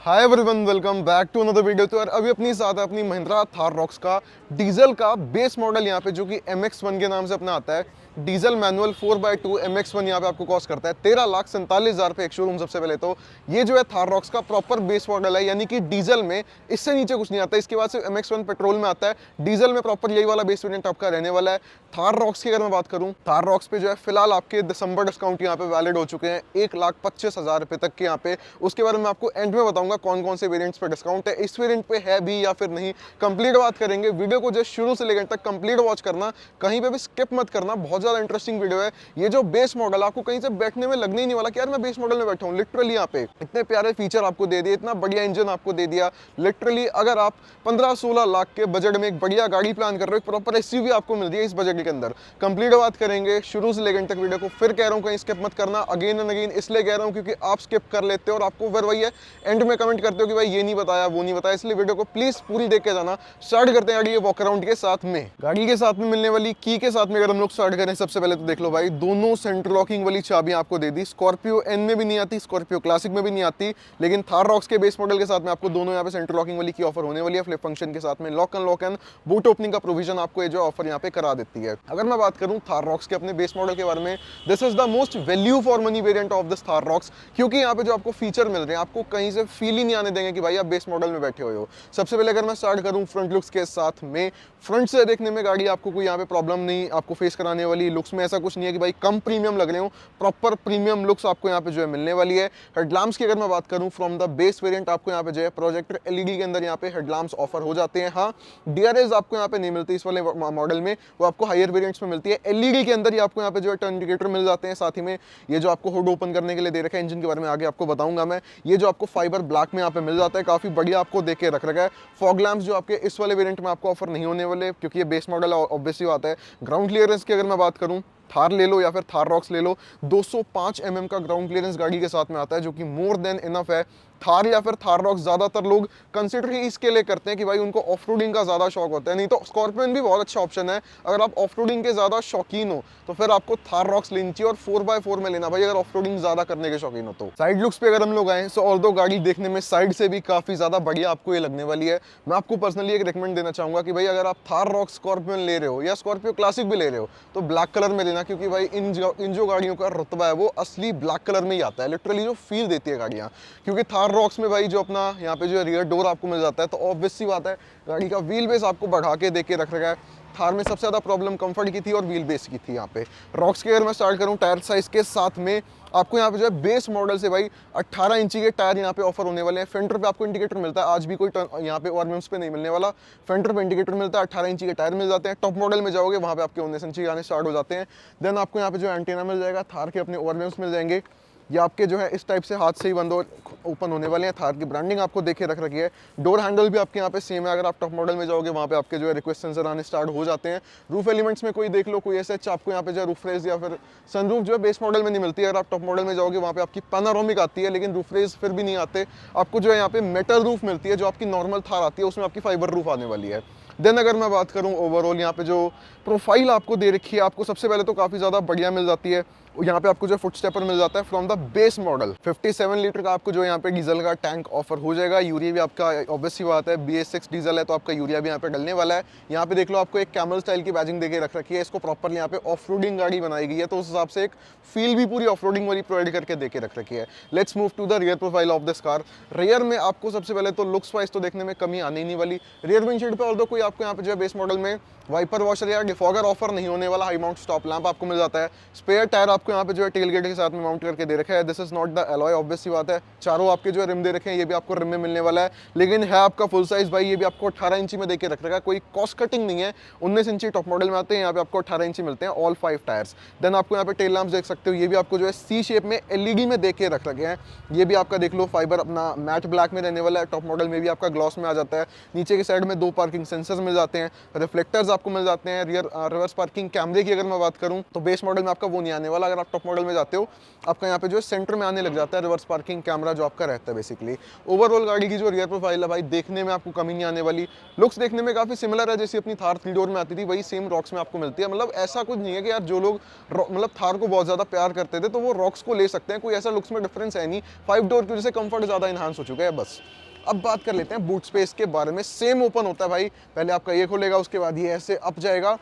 Hi everyone, welcome back to another video. तो यार अभी अपनी साथ है अपनी महिंद्रा थार रॉक्स का डीजल का बेस मॉडल यहाँ पे, जो कि MX1 के नाम से अपना आता है। डीजल मैनुअल 4x2 MX1 यहाँ पे आपको कॉस्ट करता है 13,47,000 रुपये एक शोरूम। सबसे पहले तो ये जो है थार रॉक्स का प्रॉपर बेस मॉडल है, यानी कि डीजल में इससे नीचे कुछ नहीं आता। इसके बाद सिर्फ MX1 पेट्रोल में आता है, डीजल में प्रॉपर यही वाला बेस वेरिएंट आपका रहने वाला है। थार रॉक्स की अगर मैं बात करूँ, थार रॉक्स पे जो है फिलहाल आपके दिसंबर डिस्काउंट यहाँ पे वैलिड हो चुके हैं 1,25,000 रुपये तक के यहाँ पे। उसके बारे में आपको एंड में बताऊंगा कौन कौन से वेरिएंट्स पे डिस्काउंट है, इस वेरिएंट पे है भी या फिर नहीं। कंप्लीट बात करेंगे, वीडियो को जस्ट शुरू से लेकर तक कंप्लीट वॉच करना, कहीं पे भी स्किप मत करना। बहुत ज्यादा इंटरेस्टिंग वीडियो है। ये जो बेस मॉडल आपको कहीं से बैठने में लगने ही नहीं वाला कि यार मैं बेस मॉडल में बैठा हूँ। लिटरली यहाँ पे इतने प्यारे फीचर आपको दे दिए, इतना बढ़िया इंजन आपको दे दिया। लिटरली अगर आप 15-16 लाख के बजट में एक बढ़िया गाड़ी प्लान कर रहे हो, प्रॉपर एसयूवी आपको मिल रही है इस बजट के अंदर। कंप्लीट बात करेंगे शुरू से लेकर तक वीडियो को। फिर कह रहा हूँ कहीं स्किप मत करना, अगेन एंड अगेन इसलिए कह रहा हूँ क्योंकि आप स्किप कर लेते हो और आपको फिर वही है एंड में कमेंट करते हो कि भाई ये नहीं बताया वो नहीं बताया। इसलिए वीडियो को प्लीज पूरी देख के जाना। स्टार्ट करते हैं गाड़ी ये वॉक अराउंड के साथ में। गाड़ी के साथ में मिलने वाली की के साथ में अगर हम लोग स्टार्ट करें, सबसे पहले तो देख लो भाई, दोनों सेंटर लॉकिंग वाली चाबी आपको दे दी। स्कॉर्पियो एन में भी नहीं आती, स्कॉर्पियो क्लासिक में भी नहीं आती, लेकिन थार रॉक्स के बेस मॉडल के साथ में आपको दोनों यहाँ पे सेंटर लॉकिंग वाली की ऑफर होने वाली है। फ्लिप फंक्शन के साथ में लॉक एंड बूट ओपनिंग का प्रोविजन आपको ये जो ऑफर यहाँ पे करा देती है। अगर मैं बात करूं थार रॉक्स के अपने बेस मॉडल के बारे में, this is the most value for money variant of this Thar rocks, क्योंकि यहाँ पे जो आपको फीचर मिल रहे हैं आपको कहीं से फील ही नहीं आने देंगे कि भाई आप बेस मॉडल में बैठे हुए हो। सबसे पहले अगर मैं स्टार्ट करूं फ्रंट लुक्स के साथ में, फ्रंट से देखने में गाड़ी आपको कोई यहाँ पे प्रॉब्लम नहीं आपको फेस कराने वाली। लुक्स में ऐसा कुछ नहीं है कि भाई कम प्रीमियम लग रहे हो, प्रॉपर प्रीमियम लुक्स आपको यहाँ पे जो है मिलने वाली है। हेडलैम्प्स की अगर मैं बात करूं फ्रॉम द बेस वेरिएंट, आपको यहाँ पे जो है प्रोजेक्टर एलईडी के अंदर यहाँ पे हेडलैम्प्स ऑफर हो जाते हैं। हाँ, डीआरएस आपको यहाँ पे नहीं मिलती इस वाले मॉडल में, वो आपको हायर वेरिएंट्स में मिलती है। एलईडी के अंदर ही आपको यहाँ पे जो है टर्न इंडिकेटर मिल जाते हैं। साथ ही में ये जो आपको हुड ओपन करने के लिए दे रखा है, इंजन के बारे में आगे आपको बताऊंगा मैं, ये जो आपको फाइबर ब्लैक में यहाँ पे मिल जाता है, काफी बढ़िया आपको देख के रख रखा है। फॉग लैम्प्स जो आपके इस वाले वेरिएंट में आपको ऑफर नहीं होने वाले, क्योंकि ये बेस मॉडल ऑब्वियसली आता है। ग्राउंड क्लियरेंस की अगर मैं बात करूं, थार ले लो या फिर थार रॉक्स ले लो, 205 mm का ग्राउंड क्लियरेंस गाड़ी के साथ में आता है, जो कि मोर देन इनफ है। थार या फिर थार रॉक्स ज्यादातर लोग कंसिडर ही इसके लिए करते हैं कि भाई उनको ऑफ रोडिंग का ज्यादा शौक होता है। नहीं तो स्कॉर्पियन भी बहुत अच्छा ऑप्शन है, अगर आप ऑफ रोडिंग के ज्यादा शौकीन हो तो फिर आपको थार रॉक्स लेनी चाहिए और 4x4 में लेना भाई, अगर ऑफ रोडिंग ज्यादा करने के शौकीन हो तो। साइड लुक्स पे अगर हम लोग आए, सो ऑल्दो गाड़ी देखने में साइड से भी काफी ज्यादा बढ़िया आपको ये लगने वाली है। मैं आपको पर्सनली एक रिकमेंड देना चाहूंगा कि भाई अगर आप थार रॉक्स स्कॉर्पियन ले रहे हो या स्कॉर्पियो क्लासिक भी ले रहे हो तो ब्लैक कलर में लेना, क्योंकि भाई इन जो गाड़ियों का रुतबा है वो असली ब्लैक कलर में ही आता है। लिटरली जो फील देती है गाड़ियां, क्योंकि थार रॉक्स में भाई जो अपना यहाँ पे जो रियर डोर आपको मिल जाता है, तो ऑब्वियस सी बात है गाड़ी का व्हील बेस आपको बढ़ा के देके रख रखा है। थार में सबसे ज्यादा प्रॉब्लम कंफर्ट की थी और व्हील बेस की थी। यहाँ पे रॉक्स की अगर मैं स्टार्ट करूँ टायर साइज के साथ में, आपको यहाँ पे जो है बेस मॉडल से भाई 18 इंची के टायर यहाँ पे ऑफर होने वाले हैं। फेंडर पे आपको इंडिकेटर मिलता है, आज भी कोई यहाँ पे ऑर्मेम्स पे नहीं मिलने वाला। फेंडर पे इंडिकेटर मिलता है, 18 इंची के टायर मिल जाते हैं। टॉप मॉडल में जाओगे वहाँ पे आपके 19 इंची आने स्टार्ट हो जाते हैं। देन आपको यहाँ पे जो एंटीना मिल जाएगा, थार के अपने ऑर्मेम्स मिल जाएंगे। ये आपके जो है इस टाइप से हाथ से ही बंद ओपन होने वाले हैं। थार की ब्रांडिंग आपको देखे रख रखी है। डोर हैंडल भी आपके यहाँ पे सेम है। अगर आप टॉप मॉडल में जाओगे वहाँ पे आपके जो है रिक्वेस्ट सेंसर आने स्टार्ट हो जाते हैं। रूफ एलिमेंट्स में कोई देख लो, कोई ऐसे आपको यहाँ पे जो है रूफ रेज या फिर सनरूफ जो है बेस मॉडल में नहीं मिलती है। अगर आप टॉप मॉडल में जाओगे वहाँ पे आपकी पैनारोमिक आती है, लेकिन रूफ रेज फिर भी नहीं आते। आपको जो है यहाँ पे मेटल रूफ मिलती है, जो आपकी नॉर्मल थार आती है उसमें आपकी फाइबर रूफ आने वाली है। देन अगर मैं बात करूं ओवरऑल यहाँ पे जो प्रोफाइल आपको दे रखी है, आपको सबसे पहले तो काफ़ी ज़्यादा बढ़िया मिल जाती है। यहाँ पे आपको जो फुट स्टेपर मिल जाता है from the base model. 57 litre का आपको जो यहाँ पे डीजल का टैंक ऑफर हो जाएगा। यूरिया भी आपका ऑब्वियसली बात है, BS6 डीजल है तो आपका यूरिया भी यहाँ पे डलने वाला है। यहाँ पे देख लो आपको एक कैमल स्टाइल की बैजिंग देके रख रखी है। इसको प्रॉपर यहाँ पे ऑफ रोडिंग गाड़ी बनाई गई है, तो उस हिसाब से एक फील भी पूरी ऑफ रोडिंग वाली प्रोवाइड करके देके रख रखी है। Let's move to the rear profile of this car. Rear में आपको सबसे पहले तो लुक्स वाइज तो देखने में कमी आने ही नहीं वाली। रियर विंडशील्ड पे ऑल्दो कोई आपको यहाँ पे जो है बेस मॉडल में वाइपर वॉशर या डिफॉगर ऑफर नहीं होने वाला। हाई माउंट स्टॉप लैंप आपको मिल जाता है। स्पेयर टायर आपको यहाँ पे जो है टेल गेट के साथ में माउंट करके दे रखा है। This is not the alloy, obvious सी बात है। चारों आपके जो है रिम दे रखे हैं, ये भी आपको रिम में मिलने वाला है, लेकिन है आपका फुल साइज भाई। ये भी आपको 18 इंची में देके रख रखा है, कोई कॉस्ट कटिंग नहीं है। 19 इंची टॉप मॉडल में आते हैं, यहाँ पे आपको 18 इंची मिलते हैं ऑल 5 टायर्स। देन आपको यहाँ पे टेल लैंप्स देख सकते हो, ये भी आपको जो है सी शेप में एलईडी में देके रख रखे हैं। ये भी आपका देख लो फाइबर अपना मैट ब्लैक में रहने वाला है। टॉप मॉडल में भी आपका ग्लॉस में आ जाता है। नीचे की साइड में 2 पार्किंग सेंसर्स मिल जाते हैं, रिफ्लेक्टर्स आपको मिल जाते हैं, रिवर्स पार्किंग कैमरे की अगर मैं बात करूँ तो बेस मॉडल में आपका वो नहीं आने वाला। अगर आप टॉप मॉडल में जाते हो आपका यहाँ पे जो है सेंटर में आने लग जाता है रिवर्स पार्किंग कैमरा जो आपका रहता है बेसिकली। ओवरऑल गाड़ी की जो रियर प्रोफाइल है भाई देखने में आपको कमी नहीं आने वाली, लुक्स देखने में काफी सिमिलर है जैसी अपनी थार 3 डोर में आती थी वही सेम रॉक्स में आपको मिलती है। मतलब ऐसा कुछ नहीं है कि यार जो लोग मतलब थार को बहुत ज्यादा प्यार करते थे तो वो रॉक्स को ले सकते हैं, कोई ऐसा लुक्स में डिफरेंस है नहीं। 5 डोर की वजह से कंफर्ट ज्यादा इनहांस हो चुका है बस। अब बात कर लेते हैं बूट स्पेस के बारे में। सेम ओपन होता है भाई, पहले आपका ये खोलेगा उसके बाद ये ऐसे अप जाएगा।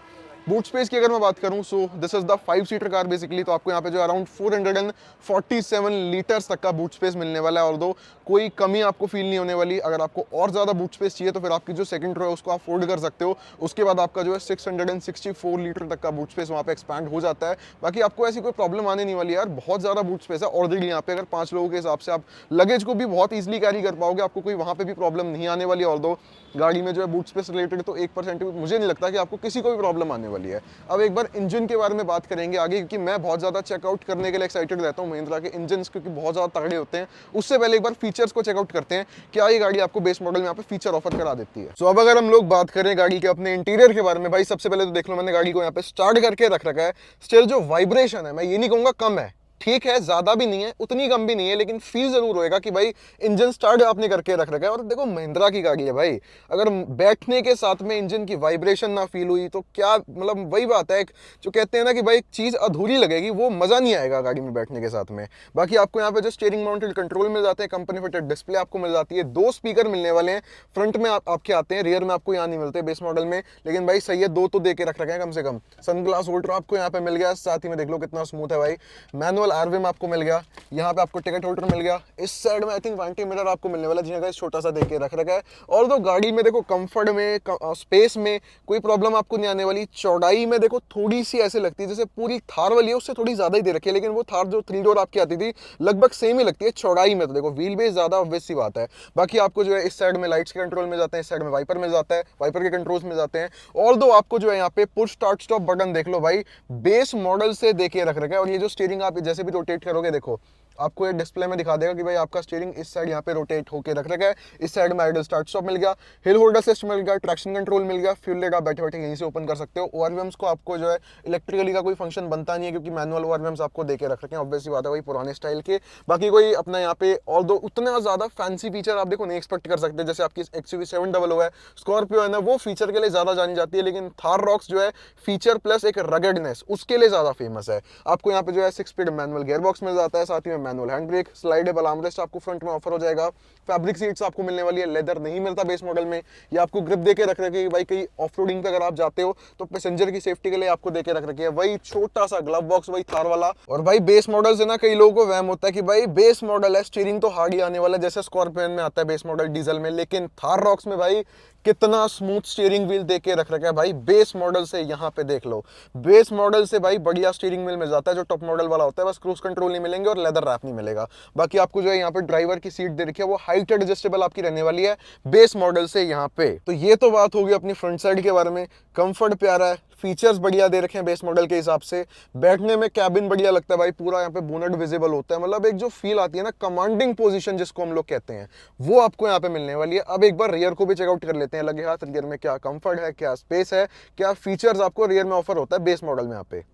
बूट स्पेस की अगर मैं बात करूं so this is the 5 seater car basically, तो आपको यहाँ पे जो अराउंड 447 लीटर्स तक का बूट स्पेस मिलने वाला है। और दो कोई कमी आपको फील नहीं होने वाली। अगर आपको और ज्यादा बूट स्पेस चाहिए तो फिर आपकी जो सेकंड रो है उसको आप फोल्ड कर सकते हो, उसके बाद आपका जो है 664 लीटर तक का बूट स्पेस वहाँ पे एक्सपैंड हो जाता है। बाकी आपको ऐसी कोई प्रॉब्लम आने नहीं वाली यार, बहुत ज्यादा बूट स्पेस है ऑलरेडी यहाँ पे। अगर 5 लोगों के हिसाब से आप लगेज को भी बहुत ईजिली कैरी कर पाओगे, आपको कोई वहाँ पे भी प्रॉब्लम नहीं आने वाली। और दो गाड़ी में जो है बूट स्पेस रिलेटेड तो 1% भी मुझे नहीं लगता कि आपको किसी को भी प्रॉब्लम आने वाली है। अब एक बार इंजन के बारे में बात करेंगे आगे, क्योंकि मैं बहुत ज़्यादा चेकआउट करने के लिए एक्साइटेड रहता हूँ महिंद्रा के इंजन, क्योंकि बहुत ज़्यादा तगड़े होते हैं। उससे पहले एक बार फीचर्स को चेकआउट करते हैं, क्या ये गाड़ी आपको बेस मॉडल में यहाँ पे फीचर ऑफर करा देती है। अब अगर हम लोग बात करें गाड़ी के अपने इंटीरियर के बारे में भाई, सबसे पहले तो देख लो मैंने गाड़ी को यहाँ पे स्टार्ट करके रख रखा है। स्टिल जो वाइब्रेशन है मैं ये नहीं कहूँगा कम है, ठीक है, ज्यादा भी नहीं है उतनी कम भी नहीं है, लेकिन फील जरूर होएगा कि भाई इंजन स्टार्ट आपने करके रख रखा है। और देखो महिंद्रा की गाड़ी है भाई, अगर बैठने के साथ में इंजन की वाइब्रेशन ना फील हुई तो क्या मतलब वही बात है, जो कहते हैं ना कि भाई एक चीज अधूरी लगेगी, वो मजा नहीं आएगा गाड़ी में बैठने के साथ में। बाकी आपको यहाँ पे जो स्टीयरिंग माउंटेड कंट्रोल मिल जाते हैं, कंपनी फिटेड डिस्प्ले आपको मिल जाती है, 2 स्पीकर मिलने वाले हैं, फ्रंट में आपके आते हैं, रियर में आपको यहाँ नहीं मिलते बेस मॉडल में, लेकिन भाई सही है 2 तो दे के रख रखे हैं कम से कम। सनग्लास होल्डर आपको यहाँ पे मिल गया, साथ ही में देख लो कितना स्मूथ है भाई। मैनुअल आरवीएम आपको मिल गया, यहाँ पे आपको टिकट होल्डर मिल गया, इस साइड में आई थिंक वारंटी मिरर आपको मिलने वाला जिन्हें छोटा सा देके रख रखा है। और तो गाड़ी में देखो कंफर्ट में स्पेस में कोई प्रॉब्लम आपको नहीं आने वाली। चौड़ाई में देखो थोड़ी सी ऐसे लगती है जैसे पूरी थार वाली है उससे थोड़ी ज्यादा ही दे रखी है, लेकिन वो थार जो 3 डोर आपकी आती थी लगभग सेम ही लगती है चौड़ाई में। तो देखो व्हील बेस ज्यादा ऑब्वियस सी बात है। बाकी आपको जो है इस साइड में लाइट्स के कंट्रोल मिल जाते हैं, इस साइड में वाइपर मिल जाता है, वाइपर के कंट्रोल्स मिल जाते हैं। और दो आपको जो है यहाँ पे पुश स्टार्ट स्टॉप बटन देख लो भाई, बेस मॉडल से देके रख रखा है। और ये जो स्टीयरिंग आप जैसे भी रोटेट करोगे देखो आपको एक डिस्प्ले में दिखा देगा कि भाई आपका स्टीयरिंग इस साइड यहाँ पे रोटेट होके रख रखा है, इस साइड में आइडल स्टार्ट स्टॉप मिल गया, हिल होल्डर असिस्ट मिल गया, ट्रैक्शन कंट्रोल मिल गया, फ्यूल लेट आप बैठे बैठे यहीं से ओपन कर सकते हो। ओआरवीएम्स को आपको जो है इलेक्ट्रिकली का कोई फंक्शन बनता नहीं है क्योंकि मैनुअल ओआरवीएम्स आपको देके रख रखे हैं, ऑब्वियस सी बात है वही पुराने स्टाइल के। बाकी कोई अपना यहाँ पे और दो उतना ज्यादा फैंसी फीचर आप देखो नहीं एक्सपेक्ट कर सकते, जैसे आपकी XUV700 है, स्कॉर्पियो है ना, वो फीचर के लिए ज्यादा जानी जाती है, लेकिन थार रॉक्स जो है फीचर प्लस एक रगेडनेस उसके लिए ज्यादा फेमस है। आपको यहाँ पे जो है 6 स्पीड मैनुअल गियर बॉक्स मिल जाता है, साथ ही में manual hand brake, slidable armrest आपको फ्रंट में ऑफर हो जाएगा, फैब्रिक सीट्स आपको मिलने वाली है, लेदर नहीं मिलता बेस मॉडल में। ये आपको ग्रिप देके रख रखे हैं भाई कहीं ऑफ रोडिंग पे अगर आप जाते हो तो पैसेंजर की सेफ्टी के लिए आपको देके रख रखे है, वही छोटा सा ग्लव बॉक्स वही थार वाला। और भाई बेस मॉडल से ना कई लोगों को वहम होता है कि भाई बेस मॉडल है स्टीयरिंग तो हार्ड ही आने वाला है जैसे स्कॉर्पियन में आता है बेस मॉडल डीजल में, लेकिन थार रॉक्स में भाई कितना स्मूथ स्टीयरिंग व्हील देके रख रखा है भाई बेस मॉडल से। यहाँ पे देख लो बेस मॉडल से भाई बढ़िया स्टीयरिंग व्हील मिल जाता है जो टॉप मॉडल वाला होता है, बस क्रूज कंट्रोल नहीं मिलेंगे और लेदर रैप नहीं मिलेगा। बाकी आपको जो है यहाँ पे ड्राइवर की सीट दे रखी है वो हाइट एडजस्टेबल आपकी रहने वाली है बेस मॉडल से यहाँ पे। तो ये तो बात होगी अपनी फ्रंट साइड के बारे में, कंफर्ट प्यारा है, फीचर्स बढ़िया दे रखे हैं बेस मॉडल के हिसाब से, बैठने में कैबिन बढ़िया लगता है भाई, पूरा यहाँ पे बोनट विजिबल होता है, मतलब एक जो फील आती है ना कमांडिंग पोजीशन जिसको हम लोग कहते हैं वो आपको यहाँ पे मिलने वाली है। अब एक बार रियर को भी चेकआउट कर लेते हैं, लगे हाथ रियर में क्या कंफर्ट है, क्या स्पेस है, क्या फीचर्स आपको रियर में ऑफर होता है बेस मॉडल में यहाँ पे।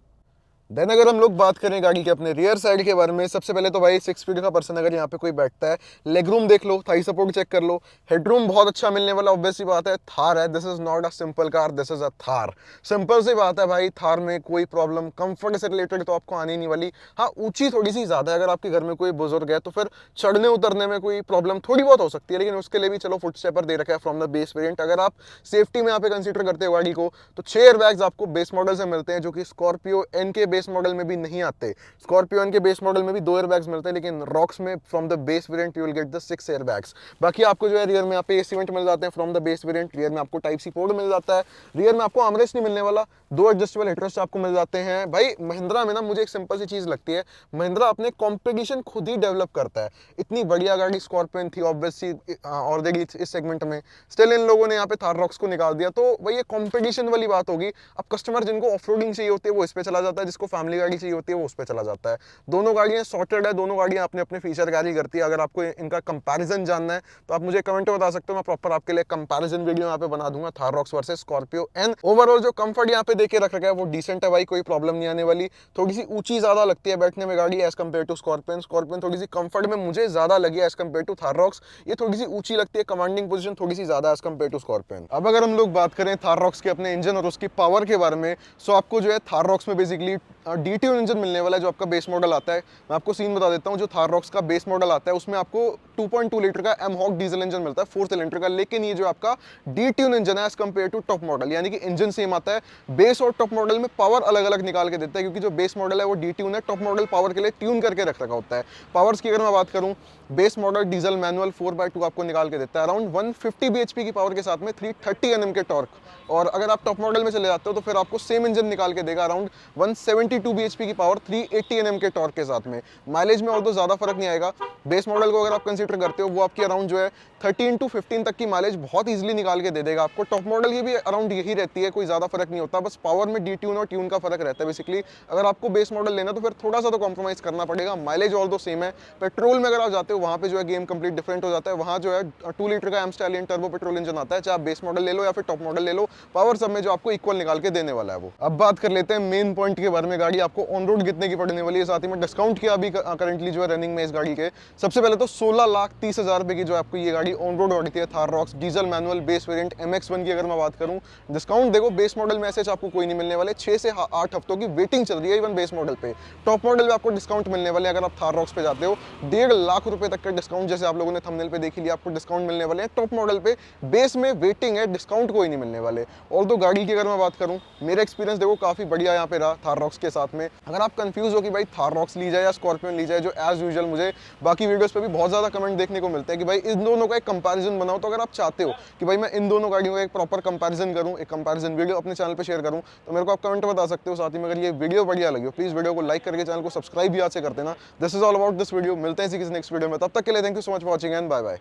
देन अगर हम लोग बात करें गाड़ी के अपने रियर साइड के बारे में, सबसे पहले तो भाई 6 फीट का पर्सन अगर यहाँ पे कोई बैठता है, लेग रूम देख लो, थाई सपोर्ट चेक कर लो, हेडरूम बहुत अच्छा मिलने वाला, ऑब्वियस सी बात है थार है, this is not a simple car, this is a Thar. Simple सी बात है भाई थार में कोई प्रॉब्लम कंफर्ट से रिलेटेड तो आपको आनी नहीं वाली। हाँ ऊंची थोड़ी सी ज्यादा है, अगर आपके घर में कोई बुजुर्ग है तो फिर चढ़ने उतरने में कोई प्रॉब्लम थोड़ी बहुत हो सकती है, लेकिन उसके लिए भी चलो फुट स्टेपर दे रखा है फ्रॉम द बेस वेरिएंट। अगर आप सेफ्टी में यहाँ पे कंसीडर करते हो गाड़ी को तो 6 एयरबैग्स आपको बेस मॉडल से मिलते हैं जो कि स्कॉर्पियो एन के बेस मॉडल में भी नहीं आते। स्कॉर्पियो एन के बेस मॉडल में भी 2 एयरबैग्स मिलते हैं, लेकिन रॉक्स में from the base variant you will get the 6 airbags. बाकी आपको जो है रियर में यहाँ पे एसी वेंट मिल जाते हैं from the base variant, rear में आपको टाइप सी पोर्ट मिल जाता है, रियर में आपको आर्मरेस्ट नहीं मिलने वाला, दो एडजस्टेबल हेडरेस्ट आपको मिल जाते हैं। भाई महिंद्रा में ना मुझे एक सिंपल सी चीज लगती है, महिंद्रा अपने कंपटीशन खुद ही डेवलप करता है। इतनी बढ़िया गाड़ी स्कॉर्पियन थी ऑब्वियसली और देगी इस सेगमेंट में, स्टिल इन लोगों ने यहाँ पे थार रॉक्स को निकाल दिया। तो भाई ये कंपटीशन वाली बात होगी। अब कस्टमर जिनको ऑफ रोडिंग चाहिए होती है वो इस पे चला जाता है, जिसको फैमिली गाड़ी चाहिए होती है वो उस पे चला जाता है। दोनों गाड़ियां सॉर्टेड है, दोनों गाड़ियां अपने अपने फीचर कैरी करती है। अगर आपको इनका कंपैरिजन जानना है तो आप मुझे कमेंट में बता सकते हो, मैं प्रॉपर आपके लिए कंपैरिजन वीडियो यहाँ पे बना दूंगा Thar rocks versus Scorpio. And overall जो कंफर्ट यहाँ पे देके रखा गया है वो डिसेंट है भाई, कोई प्रॉब्लम नहीं आने वाली। थोड़ी सी ऊंची ज्यादा लगती है बैठने में गाड़ी as compare to Scorpion. Scorpion थोड़ी सी कंफर्ट में मुझे ज्यादा लगी as compare to Thar Roxx. ये थोड़ी सी ऊंची लगती है, कमांडिंग पोजीशन थोड़ी सी ज्यादा एज कम्पेयर टू स्कॉर्पियन। अब अगर हम लोग बात करें थार रॉक्स के अपने इंजन और उसकी पावर के बारे में, सो आपको जो है थार रॉक्स में बेसिकली DTO इंजन मिलने वाला है जो आपका बेस मॉडल आता है। मैं आपको सीन बता देता हूँ, जो थार रॉक्स का बेस मॉडल आता है उसमें आपको 2.2 लीटर का एमहॉक डीजल इंजन मिलता है 4 सिलेंडर का। लेकिन ये जो आपका DTO इंजन है as compare to top model, यानी कि इंजन सेम आता है, बेस और टॉप मॉडल में पावर अलग अलग निकाल के देता है, क्योंकि जो बेस मॉडल है वो DTO है, टॉप मॉडल पावर के लिए ट्यून करके रख रखा होता है। पावर्स की अगर मैं बात करूँ, base model diesel manual 4x2 आपको निकाल के देता है अराउंड 150 bhp की पावर के साथ में 330 Nm के टॉर्क। और अगर आप टॉप मॉडल में चले जाते हो तो फिर आपको सेम इंजन निकाल के देगा अराउंड 172 bhp की पावर 380 Nm के टॉर्क के साथ में। माइलेज में और तो ज्यादा फर्क नहीं आएगा। बेस मॉडल को अगर आप कंसीडर करते हो वो आपकी अराउंड जो है 13 to 15 तक की माइलेज बहुत इजीली निकाल के दे देगा आपको। टॉप मॉडल की भी अराउंड यही रहती है, कोई ज्यादा फर्क नहीं होता, बस पावर में DTO और ट्यून का फर्क रहता है बेसिकली। अगर आपको बेस मॉडल लेना तो फिर थोड़ा सा तो कॉम्प्रोमाइज करना पड़ेगा। माइलेज ऑल दो सेम है। पेट्रोल में अगर आप जाते हो वहां पे जो है गेम कंप्लीट डिफरेंट हो जाता है। वहां जो है 2 लीटर का M Stallion turbo petrol engine आता है, चाहे आप बेस मॉडल ले लो या फिर टॉप मॉडल ले लो, पावर सब में जो आपको इक्वल निकाल के देने वाला है वो। अब बात कर लेते हैं मेन पॉइंट के बारे में, गाड़ी आपको ऑन रोड कितने की पड़ने वाली है, साथ ही में डिस्काउंट क्या अभी करंटली जो है रनिंग में इस गाड़ी के। सबसे पहले तो 16,30,000 रुपए की जो आपको ये गाड़ी ऑन रोड पड़ती है Thar rocks diesel manual base variant MX1 की। अगर मैं बात करूं डिस्काउंट देखो, बेस मॉडल में ऐसे आपको कोई नहीं मिलने वाले, 6 से 8 हफ्तों की वेटिंग चल रही है इवन बेस मॉडल पे। टॉप मॉडल में आपको डिस्काउंट मिलने वाले, अगर आप थार रॉक्स पे जाते हो 1.5 लाख रुपए तक का डिस्काउंट, जैसे आप लोगों ने थंबनेल पे देख लिया, आपको डिस्काउंट मिलने वाले हैं टॉप मॉडल पे। बेस में वेटिंग है, डिस्काउंट कोई नहीं मिलने वाले। और तो गाड़ी की अगर मैं बात करूं, मेरा एक्सपीरियंस देखो काफी बढ़िया यहाँ पे रहा थार रॉक्स के साथ में। अगर आप कंफ्यूज हो कि भाई थार रॉक्स ली जाए या स्कॉर्पियन ली जाए, जो एज यूजुअल मुझे बाकी वीडियोस पे भी बहुत ज्यादा कमेंट देखने को मिलता है कि भाई इन दोनों का एक कंपैरिजन बनाओ, तो अगर आप चाहते हो कि भाई मैं इन दोनों गाड़ियों का एक प्रॉपर कंपैरिजन करूं, एक कंपैरिजन वीडियो अपने चैनल पे शेयर करूं, तो मेरे को आप कमेंट बता सकते हो। साथ ही में अगर ये वीडियो बढ़िया लगी हो प्लीज वीडियो को लाइक करके चैनल को सब्सक्राइब भी याद से कर देना। This is all about this video. मिलते हैं किसी नेक्स्ट वीडियो में, तब तक के लिए thank you so much for watching and bye bye.